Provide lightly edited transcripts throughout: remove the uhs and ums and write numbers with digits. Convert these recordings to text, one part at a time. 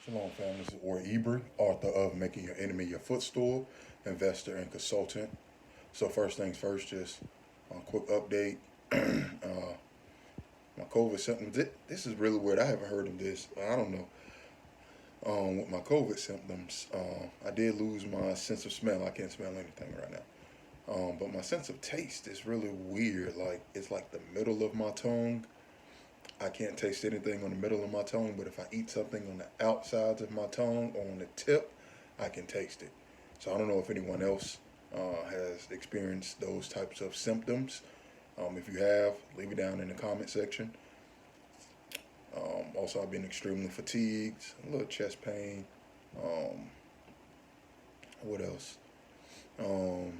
Shalom, family. This is Or Ibri, author of Making Your Enemy Your Footstool, investor and consultant. So first things first, just a quick update. My COVID symptoms. This is really weird. I haven't heard of this. I don't know. With my COVID symptoms, I did lose my sense of smell. I can't smell anything right now. But my sense of taste is really weird. Like it's like the middle of my tongue. I can't taste anything on the middle of my tongue, but if I eat something on the outsides of my tongue or on the tip, I can taste it. So I don't know if anyone else has experienced those types of symptoms. If you have, leave it down in the comment section. Also, I've been extremely fatigued, a little chest pain. Um, what else? Um,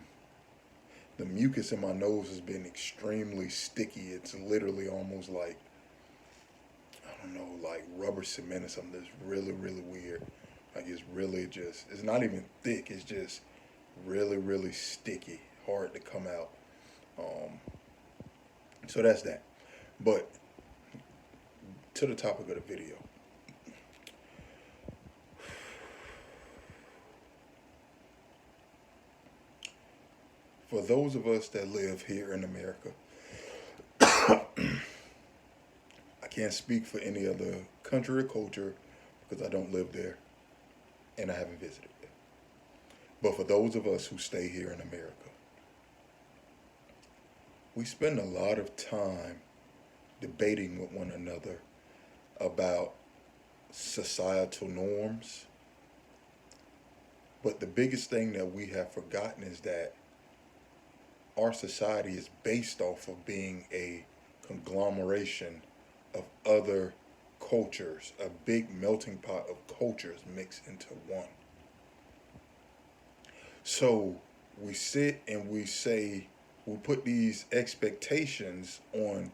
the mucus in my nose has been extremely sticky. It's literally almost like, I don't know, like rubber cement or something. That's really, really weird. Like it's really just, it's not even thick. It's just really, really sticky, hard to come out. Um, so that's that. But to the topic of the video. For those of us that live here in America, I can't speak for any other country or culture because I don't live there and I haven't visited there. But for those of us who stay here in America, we spend a lot of time debating with one another about societal norms. But the biggest thing that we have forgotten is that our society is based off of being a conglomeration of other cultures, a big melting pot of cultures mixed into one. So we sit and we say, we put these expectations on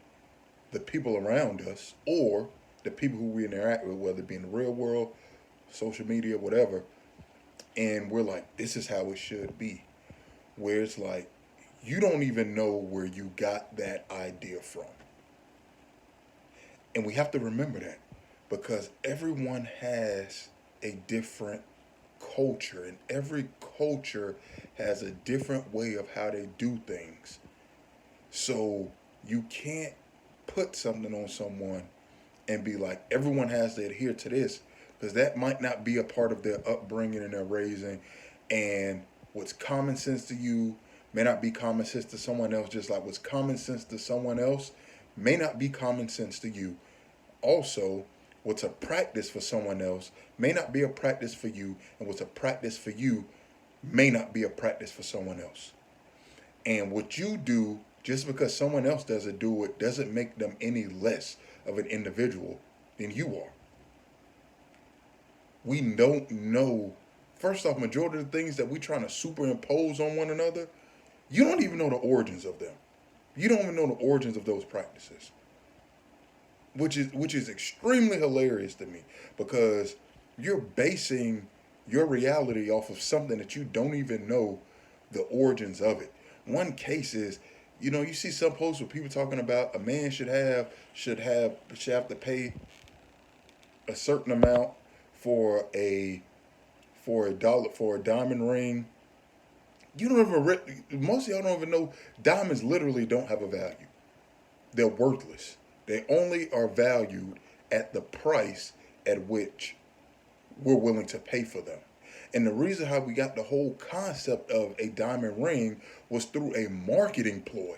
the people around us or the people who we interact with, whether it be in the real world, social media, whatever, and we're like, this is how it should be. Where it's like, you don't even know where you got that idea from. And we have to remember that because everyone has a different culture, and every culture has a different way of how they do things. So you can't put something on someone and be like, everyone has to adhere to this because that might not be a part of their upbringing and their raising. And what's common sense to you may not be common sense to someone else, just like what's common sense to someone else may not be common sense to you. Also, what's a practice for someone else may not be a practice for you, and what's a practice for you may not be a practice for someone else. And what you do, just because someone else doesn't do it, doesn't make them any less of an individual than you are. We don't know. First off, majority of the things that we trying to superimpose on one another, you don't even know the origins of them. You don't even know the origins of those practices, which is extremely hilarious to me because you're basing your reality off of something that you don't even know the origins of it. One case is, you see some posts where people talking about a man should have to pay a certain amount for a diamond ring. You don't even most of y'all don't even know diamonds literally don't have a value. They're worthless. They only are valued at the price at which we're willing to pay for them. And the reason how we got the whole concept of a diamond ring was through a marketing ploy.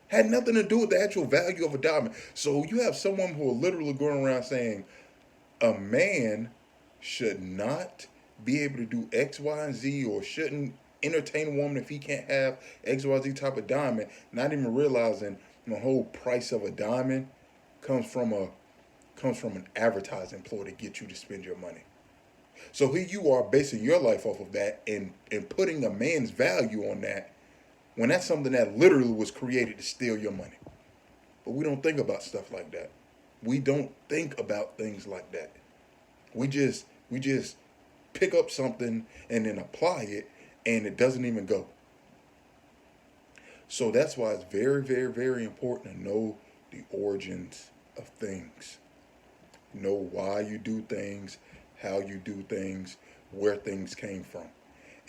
Had nothing to do with the actual value of a diamond. So you have someone who are literally going around saying a man should not be able to do X, Y, and Z or shouldn't entertain a woman if he can't have X, Y, Z type of diamond, not even realizing the whole price of a diamond comes from an advertising ploy to get you to spend your money. So here you are basing your life off of that and putting a man's value on that when that's something that literally was created to steal your money. But we don't think about stuff like that. We don't think about things like that. We just pick up something and then apply it and it doesn't even go. So that's why it's very, very, very important to know the origins of things. Know why you do things, how you do things, where things came from.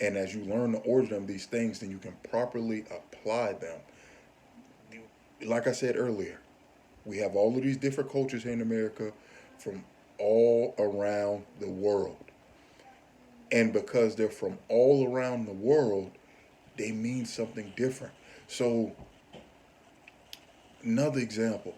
And as you learn the origin of these things, then you can properly apply them. Like I said earlier, we have all of these different cultures here in America from all around the world. And because they're from all around the world, they mean something different. So, another example,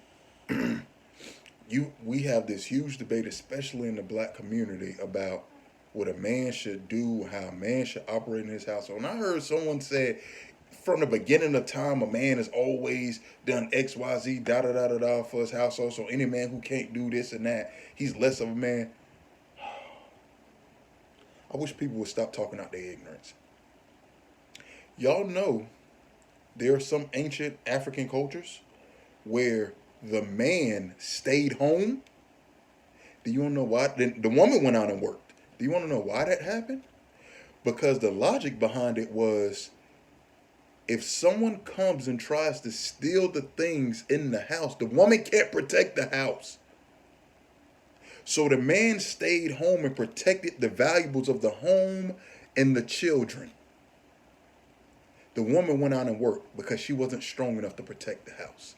we have this huge debate, especially in the black community, about what a man should do, how a man should operate in his household. And I heard someone say, from the beginning of time, a man has always done X, Y, Z, da da da da da for his household. So any man who can't do this and that, he's less of a man. I wish people would stop talking out their ignorance. Y'all know there are some ancient African cultures where the man stayed home. Do you want to know why? The woman went out and worked. Do you want to know why that happened? Because the logic behind it was, if someone comes and tries to steal the things in the house, the woman can't protect the house. So the man stayed home and protected the valuables of the home and the children. The woman went out and worked because she wasn't strong enough to protect the house.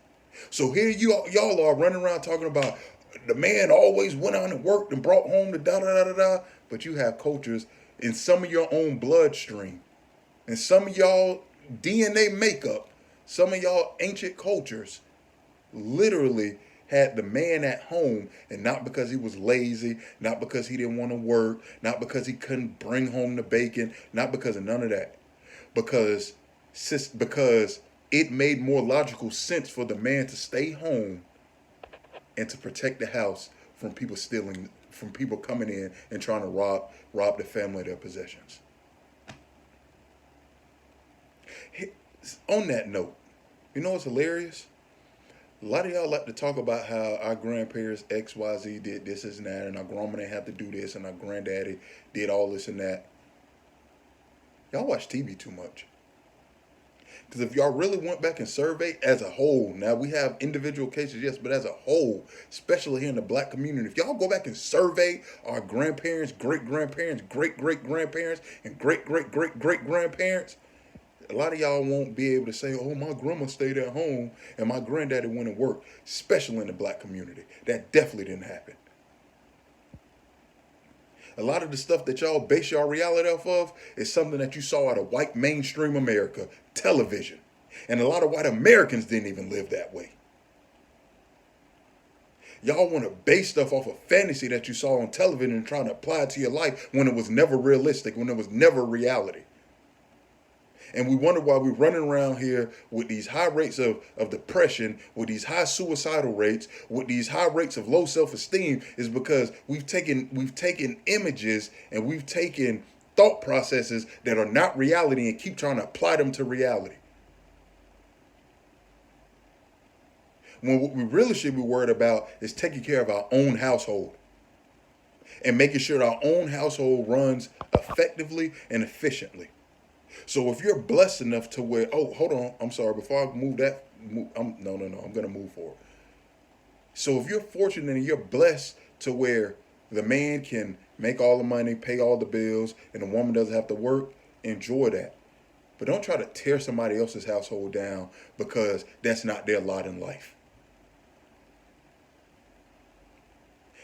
So here y'all are running around talking about the man always went out and worked and brought home the da da da da da. But you have cultures in some of your own bloodstream, and some of y'all DNA makeup, some of y'all ancient cultures literally had the man at home, and not because he was lazy, not because he didn't want to work, not because he couldn't bring home the bacon, not because of none of that. Because it made more logical sense for the man to stay home and to protect the house from people stealing, from people coming in and trying to rob the family of their possessions. On that note, you know what's hilarious? A lot of y'all like to talk about how our grandparents XYZ did this and that, and our grandma didn't have to do this, and our granddaddy did all this and that. Y'all watch TV too much. Because if y'all really went back and surveyed as a whole, now we have individual cases, yes, but as a whole, especially here in the black community, if y'all go back and survey our grandparents, great-grandparents, great-great-grandparents, and great-great-great-great-grandparents, a lot of y'all won't be able to say, oh, my grandma stayed at home and my granddaddy went and worked, especially in the black community. That definitely didn't happen. A lot of the stuff that y'all base your reality off of is something that you saw out of white mainstream America, television. And a lot of white Americans didn't even live that way. Y'all want to base stuff off of fantasy that you saw on television and trying to apply it to your life when it was never realistic, when it was never reality. And we wonder why we're running around here with these high rates of depression, with these high suicidal rates, with these high rates of low self-esteem, is because we've taken images and we've taken thought processes that are not reality and keep trying to apply them to reality. When what we really should be worried about is taking care of our own household and making sure our own household runs effectively and efficiently. So if you're blessed enough to where, oh, hold on, I'm sorry, before I move that, I'm going to move forward. So if you're fortunate and you're blessed to where the man can make all the money, pay all the bills, and the woman doesn't have to work, enjoy that. But don't try to tear somebody else's household down because that's not their lot in life.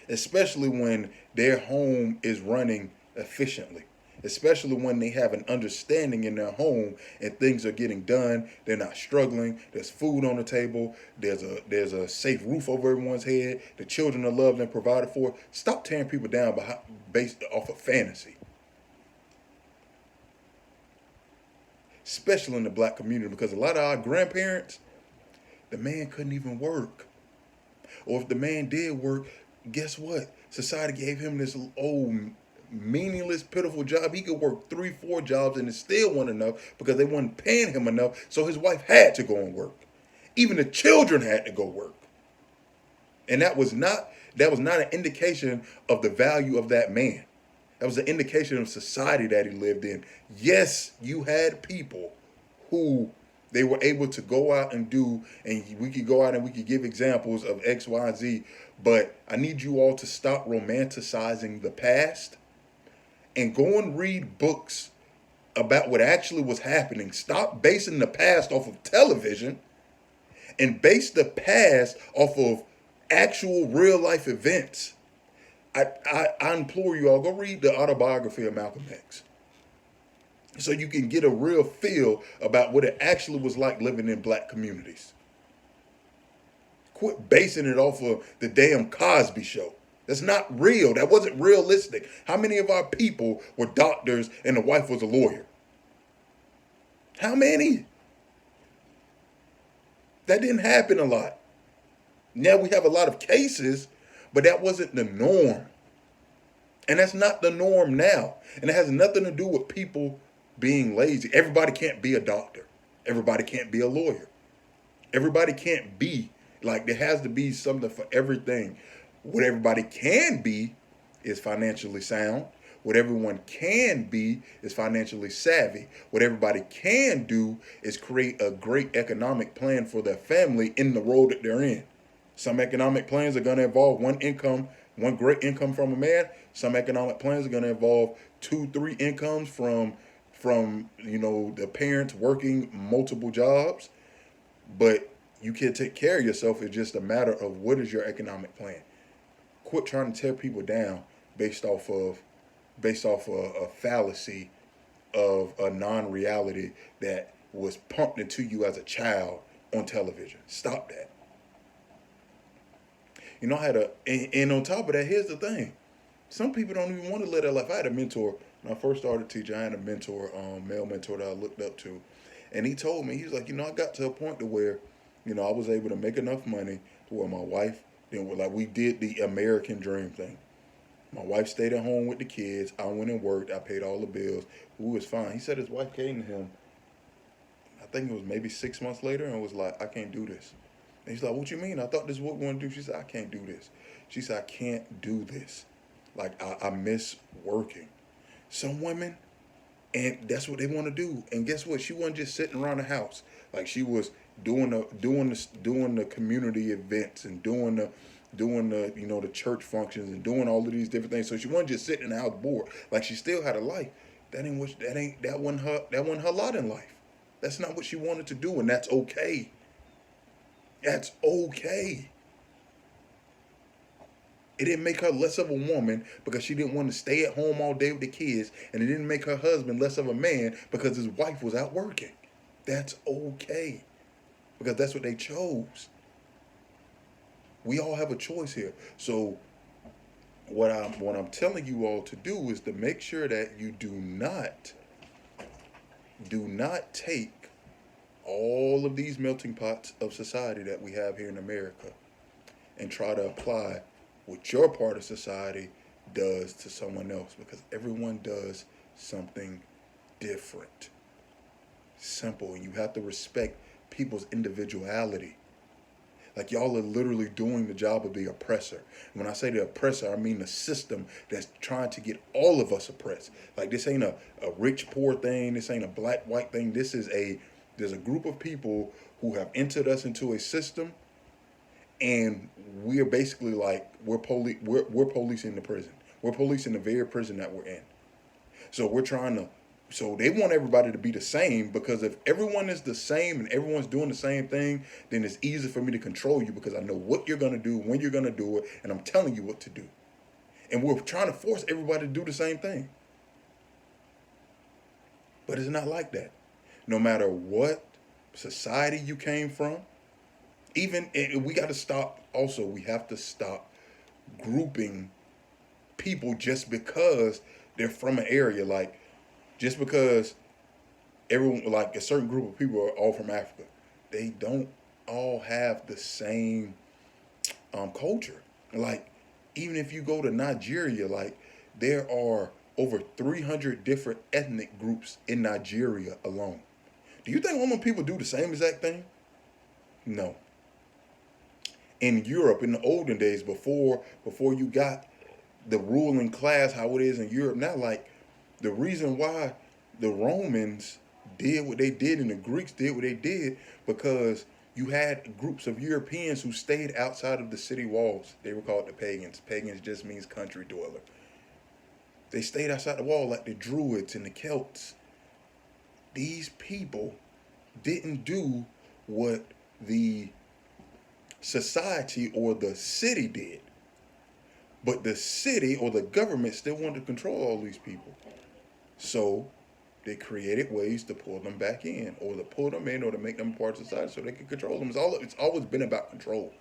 Especially when their home is running efficiently. Especially when they have an understanding in their home and things are getting done. They're not struggling. There's food on the table. There's a safe roof over everyone's head. The children are loved and provided for. Stop tearing people down based off of fantasy. Especially in the black community, because a lot of our grandparents, the man couldn't even work. Or if the man did work, guess what? Society gave him this old meaningless, pitiful job. He could work 3-4 jobs and it still wasn't enough because they weren't paying him enough. So his wife had to go and work. Even the children had to go work. And that was not an indication of the value of that man. That was an indication of society that he lived in. Yes, you had people who They were able to go out and do, and we could go out and we could give examples of X, Y, and Z. But I need you all to stop romanticizing the past and go and read books about what actually was happening. Stop basing the past off of television and base the past off of actual real life events. I implore you all, go read the autobiography of Malcolm X so you can get a real feel about what it actually was like living in black communities. Quit basing it off of the damn Cosby Show. That's not real. That wasn't realistic. How many of our people were doctors and the wife was a lawyer? How many? That didn't happen a lot. Now we have a lot of cases, but that wasn't the norm. And that's not the norm now. And it has nothing to do with people being lazy. Everybody can't be a doctor. Everybody can't be a lawyer. Everybody can't be, like, there has to be something for everything. What everybody can be is financially sound. What everyone can be is financially savvy. What everybody can do is create a great economic plan for their family in the role that they're in. Some economic plans are going to involve one great income from a man. Some economic plans are going to involve 2-3 incomes from the parents working multiple jobs. But you can take care of yourself. It's just a matter of what is your economic plan. Quit trying to tear people down based off of a fallacy of a non-reality that was pumped into you as a child on television. Stop that. And on top of that, here's the thing. Some people don't even want to live their life. I had a mentor when I first started teaching. I had a mentor, male mentor that I looked up to. And he told me, he was like, I got to a point to where, I was able to make enough money to where my wife, we did the American dream thing. My wife stayed at home with the kids. I went and worked. I paid all the bills. We was fine. He said his wife came to him, I think it was maybe 6 months later, and was like, I can't do this. And he's like, what you mean? I thought this is what we want to do. She said, I can't do this. She said, I can't do this. Like, I miss working. Some women, and that's what they want to do. And guess what? She wasn't just sitting around the house. Like, she was doing the community events and doing the the church functions and doing all of these different things. So she wasn't just sitting in the house bored. Like, she still had a life. That wasn't her lot in life. That's not what she wanted to do, and that's okay. That's okay. It didn't make her less of a woman because she didn't want to stay at home all day with the kids, and it didn't make her husband less of a man because his wife was out working. That's okay, because that's what they chose. We all have a choice here. So what I'm telling you all to do is to make sure that you do not take all of these melting pots of society that we have here in America and try to apply what your part of society does to someone else, because everyone does something different. Simple. And you have to respect people's individuality. Like, y'all are literally doing the job of the oppressor. And when I say the oppressor, I mean the system that's trying to get all of us oppressed. Like, this ain't a rich, poor thing. This ain't a black, white thing. There's a group of people who have entered us into a system, and we are basically like, we're policing the prison. We're policing the very prison that we're in. So so they want everybody to be the same, because if everyone is the same and everyone's doing the same thing, then it's easy for me to control you because I know what you're going to do, when you're going to do it, and I'm telling you what to do. And we're trying to force everybody to do the same thing. But it's not like that. No matter what society you came from, we got to stop. Also, we have to stop grouping people just because they're from an area. Like, just because everyone, like a certain group of people are all from Africa, they don't all have the same culture. Like, even if you go to Nigeria, like, there are over 300 different ethnic groups in Nigeria alone. Do you think all them people do the same exact thing? No. In Europe, in the olden days, before you got the ruling class, how it is in Europe now, like, the reason why the Romans did what they did and the Greeks did what they did because you had groups of Europeans who stayed outside of the city walls. They were called the pagans. Pagans just means country dweller. They stayed outside the wall like the Druids and the Celts. These people didn't do what the society or the city did. But the city or the government still wanted to control all these people. So they created ways to pull them back in, or to pull them in, or to make them part of society so they could control them. It's always been about control.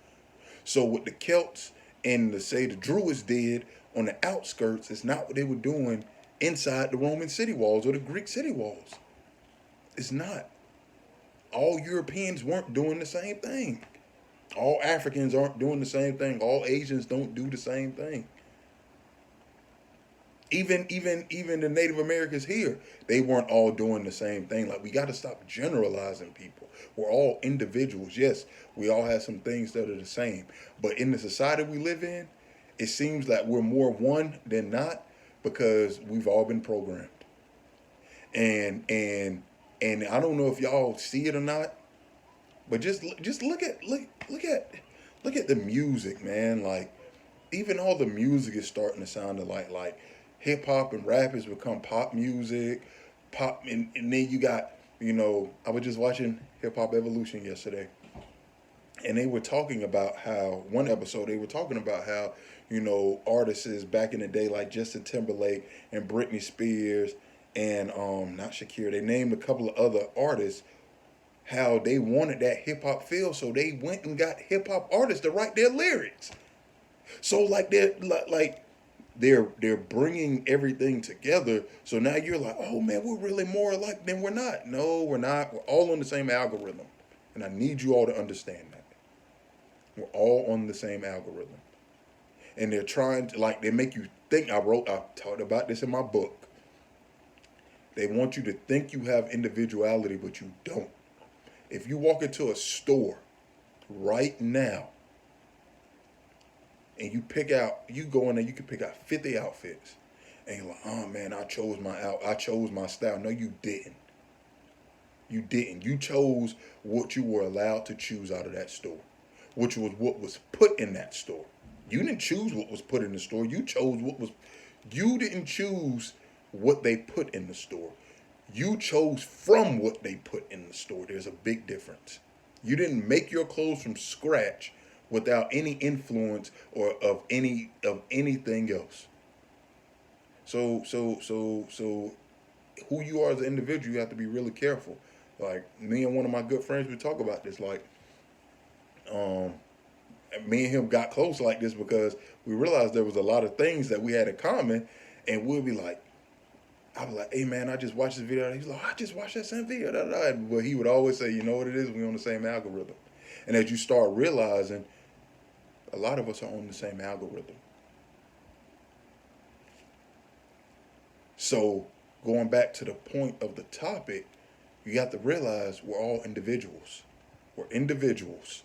So what the Celts and the Druids did on the outskirts is not what they were doing inside the Roman city walls or the Greek city walls. It's not. All Europeans weren't doing the same thing. All Africans aren't doing the same thing. All Asians don't do the same thing. Even the Native Americans here, they weren't all doing the same thing. Like, we got to stop generalizing people. We're all individuals. Yes, we all have some things that are the same. But in the society we live in, it seems like we're more one than not because we've all been programmed. And I don't know if y'all see it or not, but just look at the music, man. Like, even all the music is starting to sound like hip hop and rap has become pop music, and then you got, I was just watching Hip Hop Evolution yesterday, and they were talking about how, one episode they were talking about how, artists back in the day like Justin Timberlake and Britney Spears and not Shakira, they named a couple of other artists, how they wanted that hip hop feel, so they went and got hip hop artists to write their lyrics. So like they're bringing everything together. So now you're like, oh man, we're really more alike than we're not. No, we're not. We're all on the same algorithm, and I need you all to understand that. We're all on the same algorithm, and they're trying to they make you think. I talked about this in my book. They want you to think you have individuality, but you don't. If you walk into a store right now and you go in there, you can pick out 50 outfits, and you're like, oh man, I chose my style. No, you didn't. You didn't. You chose what you were allowed to choose out of that store, which was what was put in that store. You didn't choose what was put in the store. You didn't choose what they put in the store. You chose from what they put in the store. There's a big difference. You didn't make your clothes from scratch without any influence or of anything else. So who you are as an individual, you have to be really careful. Like, me and one of my good friends, we talk about this. Like, me and him got close like this because we realized there was a lot of things that we had in common, and we'll be like, I was like, hey man, I just watched this video. He's like, I just watched that same video. But he would always say, you know what it is? We're on the same algorithm. And as you start realizing, a lot of us are on the same algorithm. So going back to the point of the topic, you have to realize we're all individuals. We're individuals.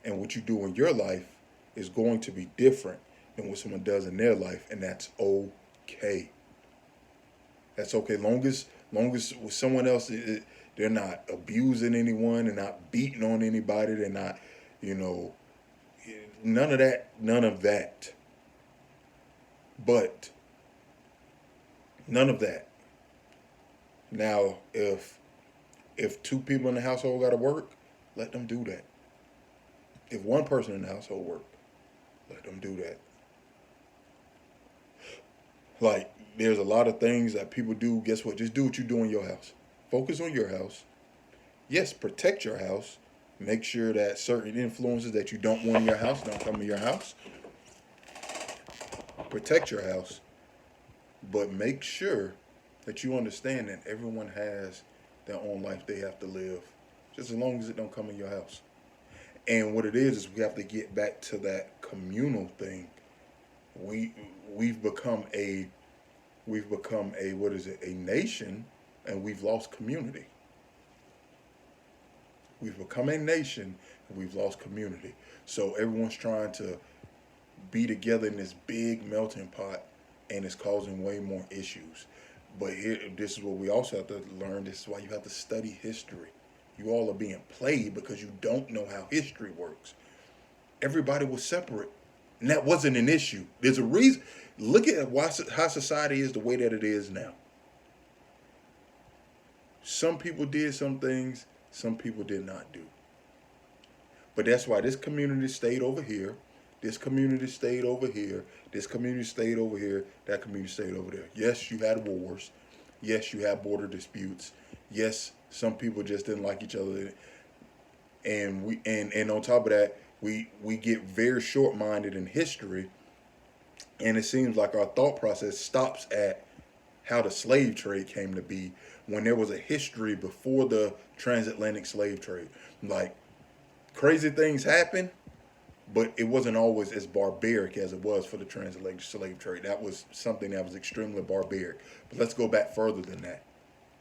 And what you do in your life is going to be different than what someone does in their life, and that's okay. That's okay. Long as with someone else, they're not abusing anyone, they're not beating on anybody, they're not, none of that. But none of that. Now, if two people in the household got to work, let them do that. If one person in the household work, let them do that. Like, there's a lot of things that people do. Guess what? Just do what you do in your house. Focus on your house. Yes, protect your house. Make sure that certain influences that you don't want in your house don't come in your house. Protect your house. But make sure that you understand that everyone has their own life they have to live, just as long as it don't come in your house. And what it is we have to get back to that communal thing. We've become a a nation, and we've lost community. We've become a nation, and we've lost community. So everyone's trying to be together in this big melting pot, and it's causing way more issues. But here, this is what we also have to learn. This is why you have to study history. You all are being played because you don't know how history works. Everybody was separate, and that wasn't an issue. There's a reason. Look at how society is the way that it is now. Some people did some things, some people did not do. But that's why this community stayed over here. This community stayed over here. This community stayed over here. That community stayed over there. Yes, you had wars. Yes, you had border disputes. Yes, some people just didn't like each other. And on top of that, we get very short-minded in history, and it seems like our thought process stops at how the slave trade came to be when there was a history before the transatlantic slave trade. Like, crazy things happened, but it wasn't always as barbaric as it was for the transatlantic slave trade. That was something that was extremely barbaric. But let's go back further than that.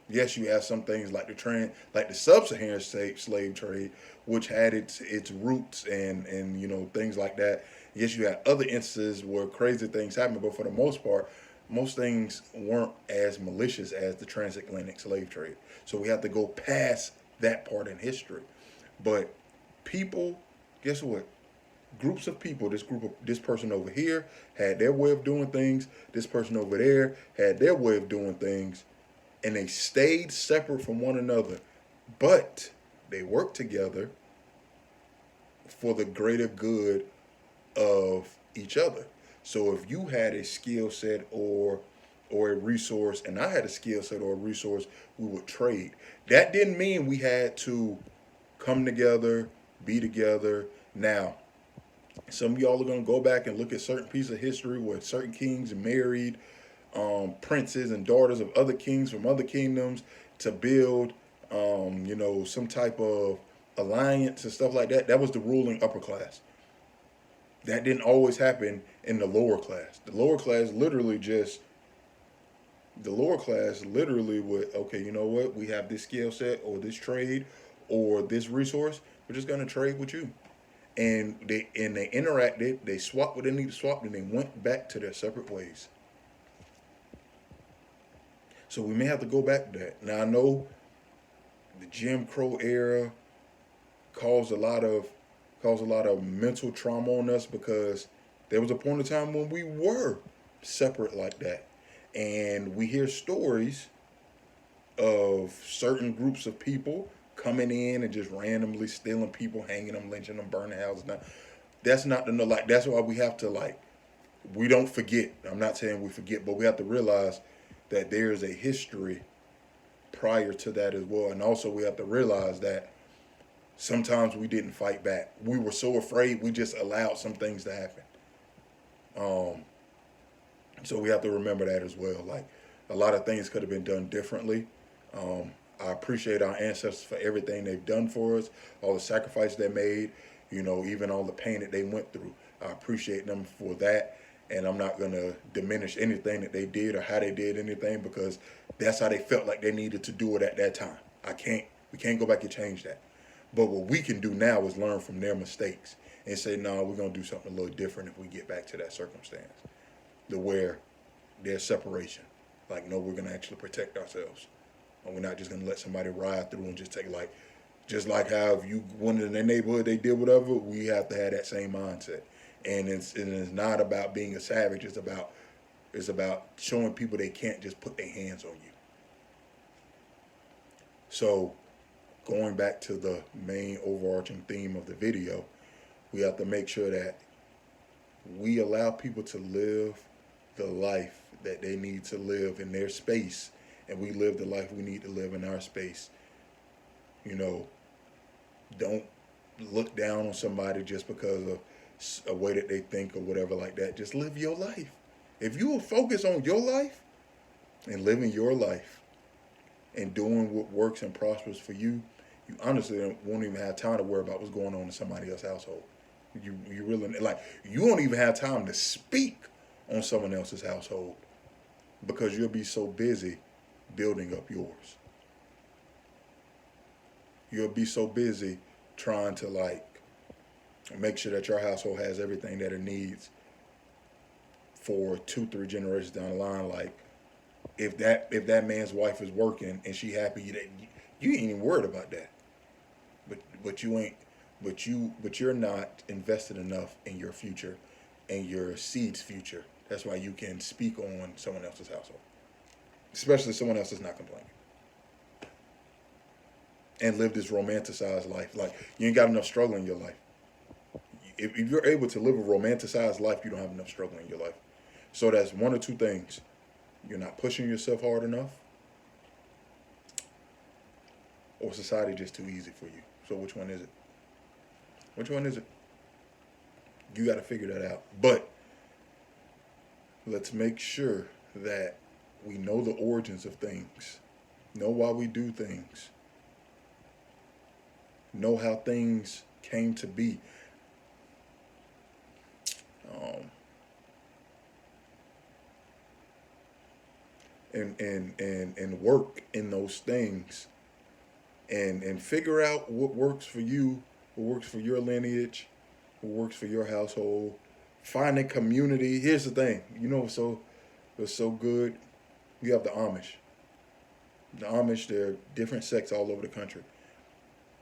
Yes, you have some things like the sub-Saharan slave trade, which had its roots and things like that. Yes, you had other instances where crazy things happened, but for the most part, most things weren't as malicious as the transatlantic slave trade. So we have to go past that part in history. But people, guess what? Groups of people, this person over here had their way of doing things. This person over there had their way of doing things. And they stayed separate from one another, but they worked together for the greater good of each other. So if you had a skill set or a resource, and I had a skill set or a resource, we would trade. That didn't mean we had to come together, be together. Now, some of y'all are going to go back and look at certain pieces of history where certain kings married princes and daughters of other kings from other kingdoms to build, some type of alliance and stuff like that. That was the ruling upper class. That didn't always happen in the lower class. The lower class literally would, okay, you know what? We have this skill set or this trade or this resource. We're just going to trade with you. And they interacted, they swapped what they needed to swap, and they went back to their separate ways. So we may have to go back to that. Now I know the Jim Crow era caused a lot of mental trauma on us because there was a point in time when we were separate like that. And we hear stories of certain groups of people coming in and just randomly stealing people, hanging them, lynching them, burning houses. Now, that's not that's why we have to we don't forget. I'm not saying we forget, but we have to realize that there's a history prior to that as well. And also we have to realize that sometimes we didn't fight back. We were so afraid we just allowed some things to happen. So we have to remember that as well. Like, a lot of things could have been done differently. I appreciate our ancestors for everything they've done for us, all the sacrifice they made, even all the pain that they went through. I appreciate them for that. And I'm not going to diminish anything that they did or how they did anything because that's how they felt like they needed to do it at that time. We can't go back and change that. But what we can do now is learn from their mistakes and say, no, we're going to do something a little different if we get back to that circumstance. Where there's separation. Like, no, we're going to actually protect ourselves. And we're not just going to let somebody ride through and just take, just like how if you went in their neighborhood, they did whatever, we have to have that same mindset. And it's not about being a savage. It's about showing people they can't just put their hands on you. So, going back to the main overarching theme of the video, we have to make sure that we allow people to live the life that they need to live in their space, and we live the life we need to live in our space. Don't look down on somebody just because of a way that they think or whatever like that. Just live your life. If you will focus on your life and living your life and doing what works and prospers for you, you honestly won't even have time to worry about what's going on in somebody else's household. You really, you won't even have time to speak on someone else's household because you'll be so busy building up yours. You'll be so busy trying to make sure that your household has everything that it needs for 2-3 generations down the line. If that man's wife is working and she happy, that you ain't even worried about that. But you ain't but you're not invested enough in your future and your seed's future. That's why you can speak on someone else's household, especially someone else that's not complaining, and live this romanticized life. Like, you ain't got enough struggle in your life. If you're able to live a romanticized life, you don't have enough struggle in your life. So that's one or two things. You're not pushing yourself hard enough, or society just too easy for you. So which one is it? Which one is it? You got to figure that out. But let's make sure that we know the origins of things, know why we do things, know how things came to be. And work in those things, and figure out what works for you, what works for your lineage, what works for your household. Find a community. Here's the thing, it's so good. You have the Amish. The Amish, they're different sects all over the country.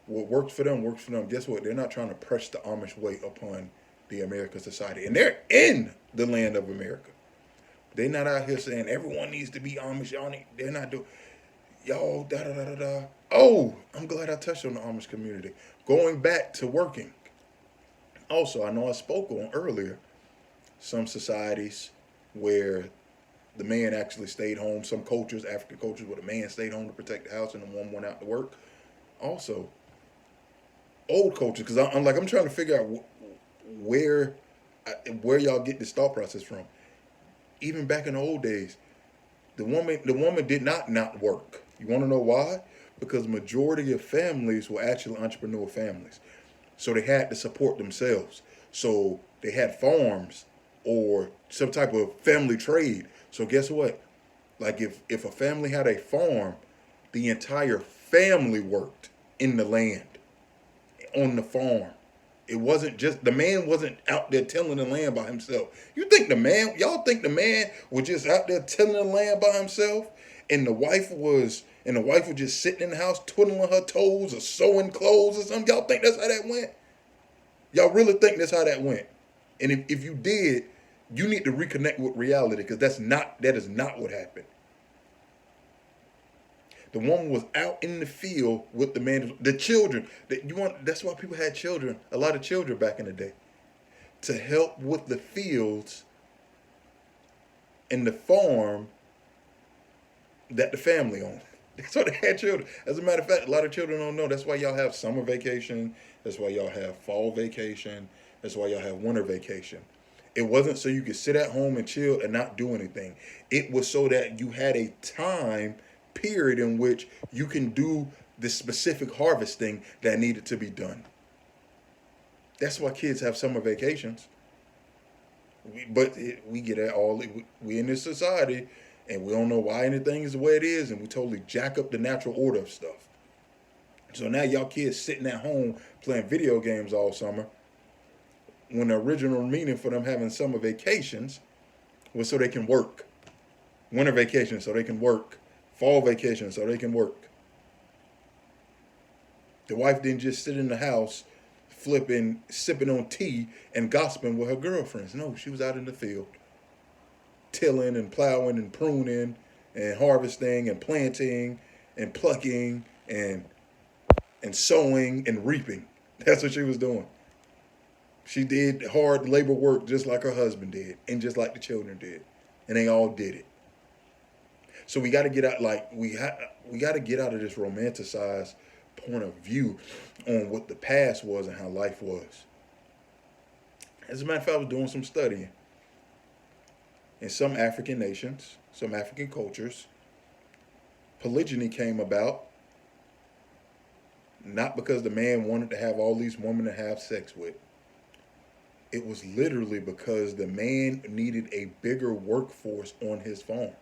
What works for them works for them. Guess what? They're not trying to press the Amish weight upon the American society, and they're in the land of America. They're not out here saying everyone needs to be Amish. They're not doing, y'all, da da da da da. Oh, I'm glad I touched on the Amish community. Going back to working. Also, I know I spoke on earlier some societies where the man actually stayed home. Some cultures, African cultures, where the man stayed home to protect the house and the woman went out to work. Also, old culture, because I'm trying to figure out where y'all get this thought process from. Even back in the old days, the woman did not work. You want to know why? Because majority of families were actually entrepreneur families, so they had to support themselves. So they had farms or some type of family trade. So guess what? Like, if a family had a farm, the entire family worked in the land, on the farm. It wasn't just, the man wasn't out there tilling the land by himself. Y'all think the man was just out there tilling the land by himself, and the wife was just sitting in the house twiddling her toes or sewing clothes or something? Y'all think that's how that went? Y'all really think that's how that went? And if you did, you need to reconnect with reality, because that is not what happened. The woman was out in the field with the man, the children. That's why people had children, a lot of children back in the day, to help with the fields and the farm that the family owned. That's why they had children. As a matter of fact, a lot of children don't know. That's why y'all have summer vacation. That's why y'all have fall vacation. That's why y'all have winter vacation. It wasn't so you could sit at home and chill and not do anything. It was so that you had a time period in which you can do the specific harvesting that needed to be done. That's why kids have summer vacations. We get at all. We in this society, and we don't know why anything is the way it is, and we totally jack up the natural order of stuff. So now y'all kids sitting at home playing video games all summer, when the original meaning for them having summer vacations was so they can work. Winter vacation so they can work. Fall vacation so they can work. The wife didn't just sit in the house flipping, sipping on tea and gossiping with her girlfriends. No, she was out in the field, tilling and plowing and pruning and harvesting and planting and plucking and sowing and reaping. That's what she was doing. She did hard labor work just like her husband did, and just like the children did, and they all did it. So we got to get out, we got to get out of this romanticized point of view on what the past was and how life was. As a matter of fact, I was doing some studying. In some African nations, some African cultures, polygyny came about not because the man wanted to have all these women to have sex with. It was literally because the man needed a bigger workforce on his farm.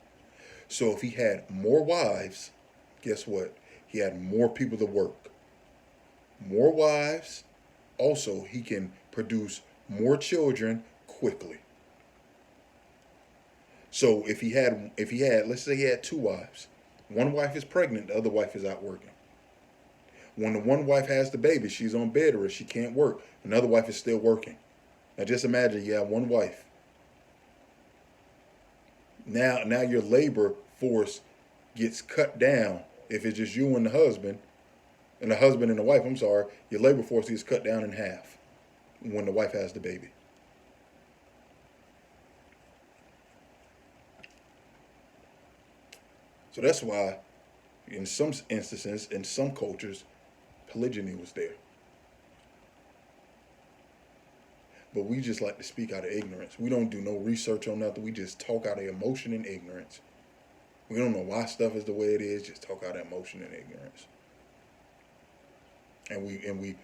So if he had more wives, guess what? He had more people to work. More wives, also he can produce more children quickly. So if he had, let's say he had two wives, one wife is pregnant, the other wife is out working. When the one wife has the baby, she's on bed rest, she can't work. Another wife is still working. Now just imagine you have one wife. Now your labor force gets cut down. If it's just you and the husband and the wife, I'm sorry, your labor force gets cut down in half when the wife has the baby. So that's why, in some instances, in some cultures, polygyny was there. But we just like to speak out of ignorance. We don't do no research on nothing. We just talk out of emotion and ignorance. We don't know why stuff is the way it is. Just talk out of emotion and ignorance. And we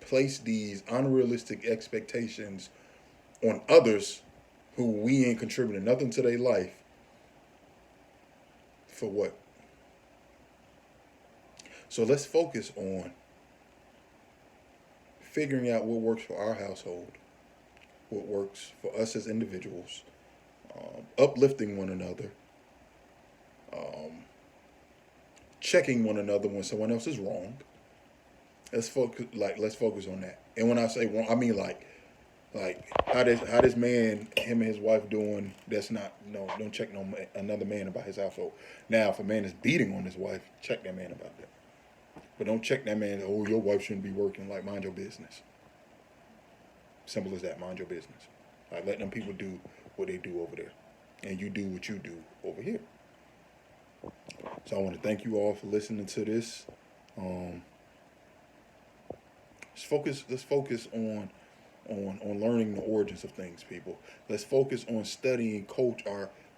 place these unrealistic expectations on others who we ain't contributing nothing to their life. For what? So let's focus on figuring out what works for our household, what works for us as individuals, uplifting one another, checking one another when someone else is wrong. Let's focus on that. And when I say wrong, I mean like how this man, him and his wife doing. That's not, no, don't check another man about his household. Now, if a man is beating on his wife, check that man about that. But don't check that man. Oh, your wife shouldn't be working. Like, mind your business. Simple as that. Mind your business. Like, let them people do what they do over there, and you do what you do over here. So I want to thank you all for listening to this. Let's focus on learning the origins of things, people. Let's focus on studying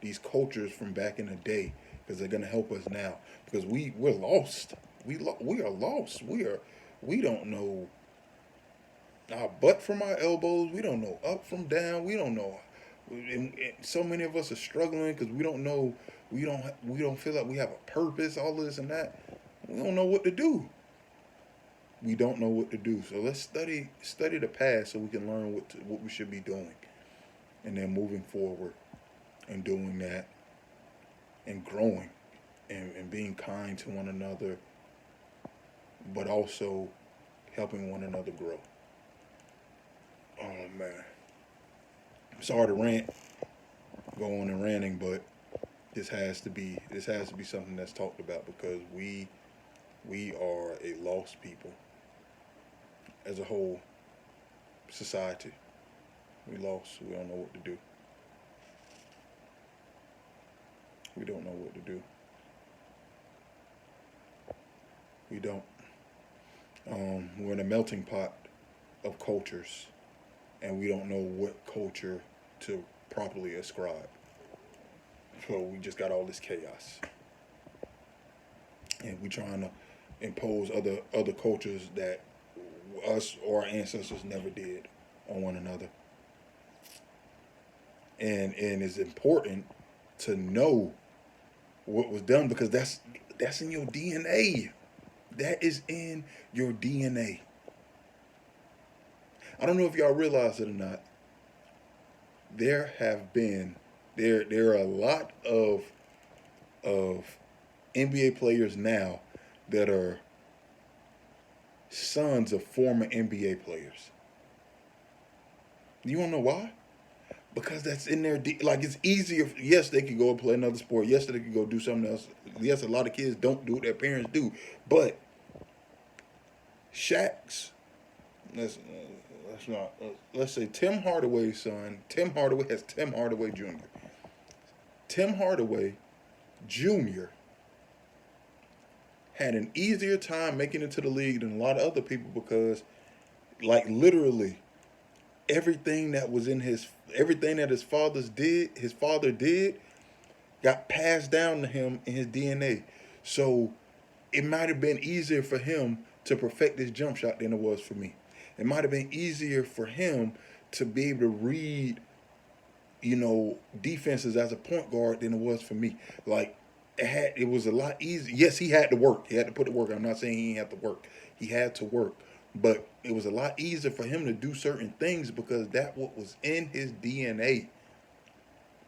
these cultures from back in the day, because they're gonna help us now. Because we're lost. We are lost. We don't know our butt from our elbows. We don't know up from down. We don't know. And so many of us are struggling because we don't know. We don't feel like we have a purpose. All this and that. We don't know what to do. We don't know what to do. So let's study the past so we can learn what we should be doing, and then moving forward and doing that and growing and being kind to one another, but also helping one another grow. Oh man, sorry to rant, go on and ranting, but this has to be something that's talked about, because we are a lost people as a whole society. We lost. We don't know what to do. We don't know what to do. We don't. We're in a melting pot of cultures, and we don't know what culture to properly ascribe. So we just got all this chaos, and we trying to impose other cultures that us or our ancestors never did on one another. And it's important to know what was done, because that's in your DNA. That is in your DNA. I don't know if y'all realize it or not. There are a lot of NBA players now that are sons of former NBA players. You wanna know why? Because that's in their like, it's easier. Yes, they could go and play another sport. Yes, they could go do something else. Yes, a lot of kids don't do what their parents do. But Shaq's, let's say Tim Hardaway's son. Tim Hardaway has Tim Hardaway Jr. Tim Hardaway Jr. had an easier time making it to the league than a lot of other people, because, like, literally everything that his father did got passed down to him in his DNA. So it might have been easier for him to perfect his jump shot than it was for me. It might have been easier for him to be able to read, defenses as a point guard than it was for me. Like, it was a lot easier. Yes, he had to work. He had to put the work. I'm not saying he didn't have to work. He had to work. But it was a lot easier for him to do certain things because that what was in his DNA.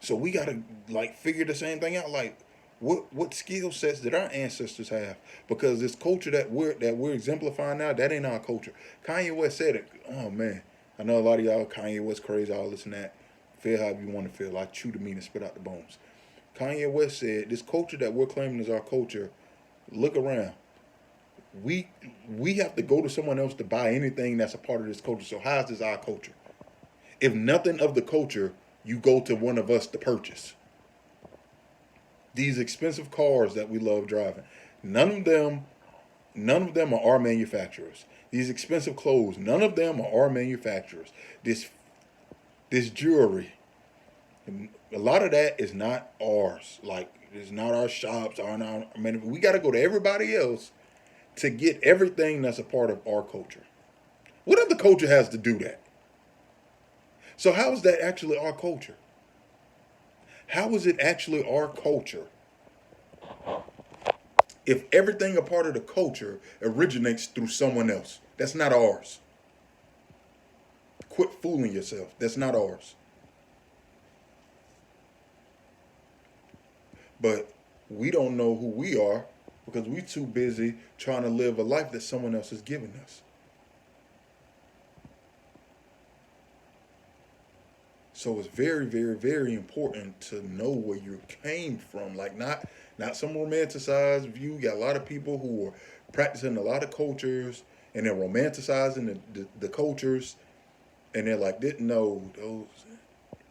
So we gotta like figure the same thing out. Like, what skill sets did our ancestors have? Because this culture that we're exemplifying now, that ain't our culture. Kanye West said it. Oh man, I know a lot of y'all Kanye West crazy, all this and that. Feel how you want to feel. I chew the meat and spit out the bones. Kanye West said, "This culture that we're claiming is our culture. Look around. We we have to go to someone else to buy anything that's a part of this culture. So how is this our culture? If nothing of the culture, you go to one of us to purchase these expensive cars that we love driving. None of them, none of them are our manufacturers. These expensive clothes, none of them are our manufacturers. This jewelry, a lot of that is not ours. Like it's not our shops. I mean, we got to go to everybody else to get everything that's a part of our culture. What other culture has to do that? So how is that actually our culture? How is it actually our culture if everything a part of the culture originates through someone else? That's not ours. Quit fooling yourself. That's not ours. But we don't know who we are because we too busy trying to live a life that someone else is giving us. So it's very, very, very important to know where you came from. Like not some romanticized view. You got a lot of people who are practicing a lot of cultures and they're romanticizing the cultures and they're like, didn't know those.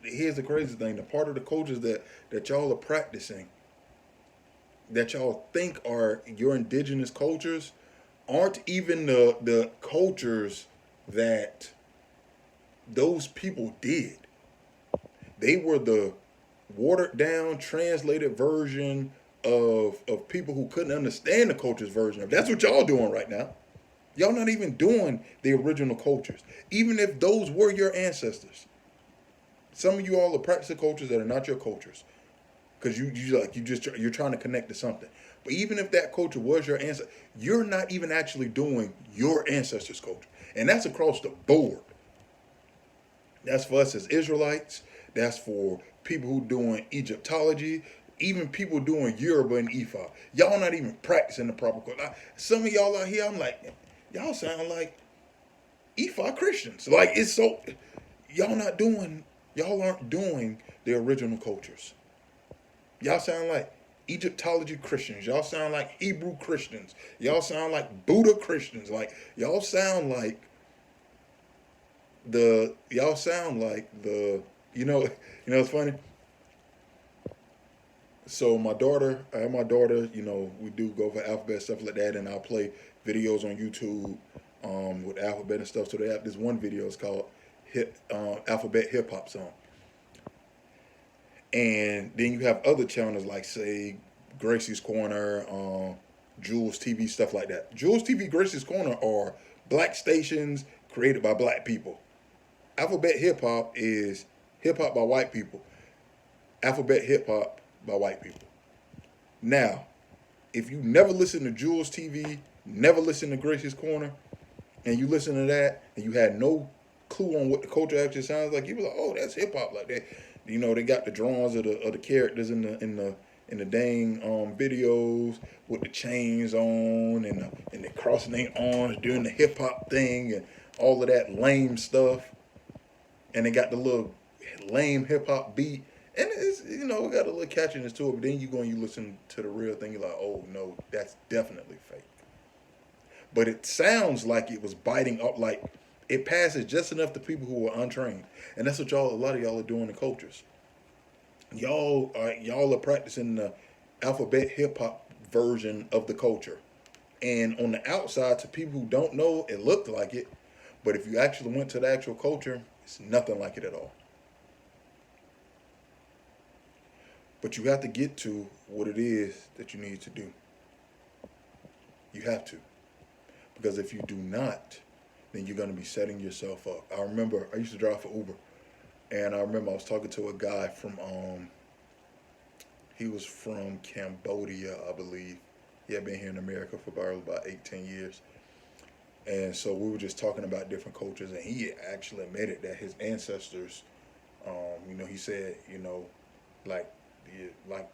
Here's the crazy thing: the part of the cultures that y'all are practicing, that y'all think are your indigenous cultures, aren't even the cultures that those people did. They were the watered down, translated version of people who couldn't understand the culture's version of. That's what y'all doing right now. Y'all not even doing the original cultures, even if those were your ancestors. Some of you all are practicing cultures that are not your cultures, because you're trying to connect to something. But even if that culture was your ancestor, you're not even actually doing your ancestors' culture, and that's across the board. That's for us as Israelites. That's for people who doing Egyptology, even people doing Yoruba and Ifa. Y'all not even practicing the proper culture. Some of y'all out here, I'm like, y'all sound like Ifa Christians. Like it's so y'all not doing y'all aren't doing the original cultures. Y'all sound like Egyptology Christians. Y'all sound like Hebrew Christians. Y'all sound like Buddha Christians. Like y'all sound like the it's funny. So I have my daughter, we do go for alphabet stuff like that, and I'll play videos on YouTube with alphabet and stuff. So they have this one video. It's called Alphabet Hip Hop Song, and then you have other channels like say Gracie's Corner, Jules TV, stuff like that. Jules TV, Gracie's Corner are black stations created by black people. Alphabet Hip Hop is hip hop by white people. Alphabet Hip Hop by white people. Now, if you never listen to Jules TV, never listen to Gracie's Corner, and you listen to that, and you had no clue on what the culture actually sounds like, you be like, "Oh, that's hip hop like that." They got the drawings of the characters in the dang videos with the chains on and they crossing their arms doing the hip hop thing and all of that lame stuff, and they got the little lame hip hop beat. And it's we got a little catchiness to it, but then you go and you listen to the real thing, you're like, oh no, that's definitely fake. But it sounds like it was biting up, like it passes just enough to people who are untrained, and that's what a lot of y'all are doing in cultures. Y'all are practicing the alphabet hip hop version of the culture, and on the outside, to people who don't know, it looked like it, but if you actually went to the actual culture, it's nothing like it at all. But you have to get to what it is that you need to do. You have to. Because if you do not, then you're going to be setting yourself up. I remember I used to drive for Uber. And I remember I was talking to a guy he was from Cambodia, I believe. He had been here in America for about 18 years. And so we were just talking about different cultures. And he actually admitted that his ancestors, he said, like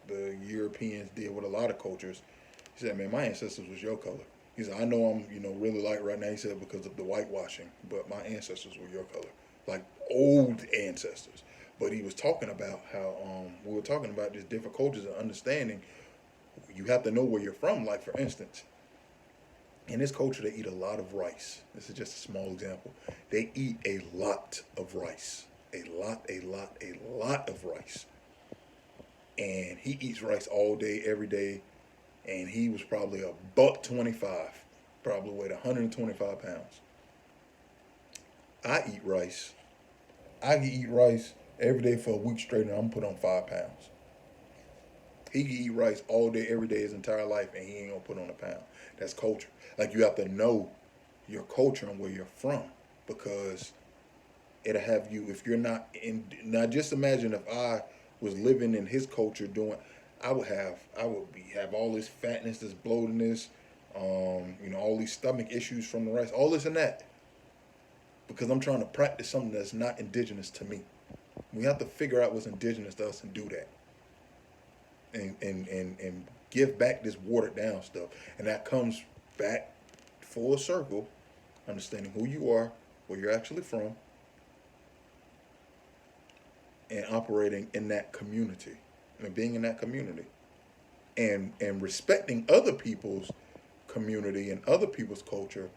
the Europeans did with a lot of cultures. He said, "Man, my ancestors was your color." He said, "I know I'm really light right now." He said, "Because of the whitewashing, but my ancestors were your color, like old ancestors." But he was talking about how we were talking about just different cultures and understanding. You have to know where you're from. Like for instance, in this culture, they eat a lot of rice. This is just a small example. They eat a lot of rice. A lot of rice. And he eats rice all day, every day. And he was probably a buck 25, probably weighed 125 pounds. I eat rice. I can eat rice every day for a week straight, and I'm gonna put on 5 pounds. He can eat rice all day, every day, his entire life, and he ain't gonna put on a pound. That's culture. Like you have to know your culture and where you're from, because it'll have you if you're not in. Now, just imagine if I was living in his culture doing. I would have all this fatness, this bloatedness, all these stomach issues from the rice, all this and that, because I'm trying to practice something that's not indigenous to me. We have to figure out what's indigenous to us and do that, and give back this watered down stuff, and that comes back full circle, understanding who you are, where you're actually from, and operating in that community, and being in that community, and respecting other people's community and other people's culture,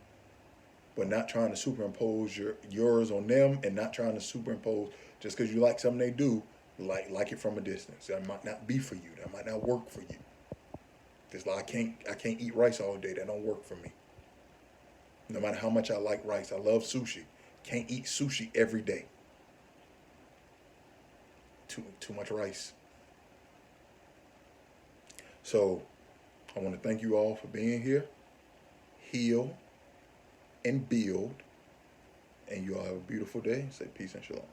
but not trying to superimpose yours on them, and not trying to superimpose just because you like something they do, like it from a distance. That might not be for you. That might not work for you. Just like I can't eat rice all day. That don't work for me. No matter how much I like rice, I love sushi. Can't eat sushi every day. Too much rice. So I want to thank you all for being here. Heal and build. And you all have a beautiful day. Say peace and shalom.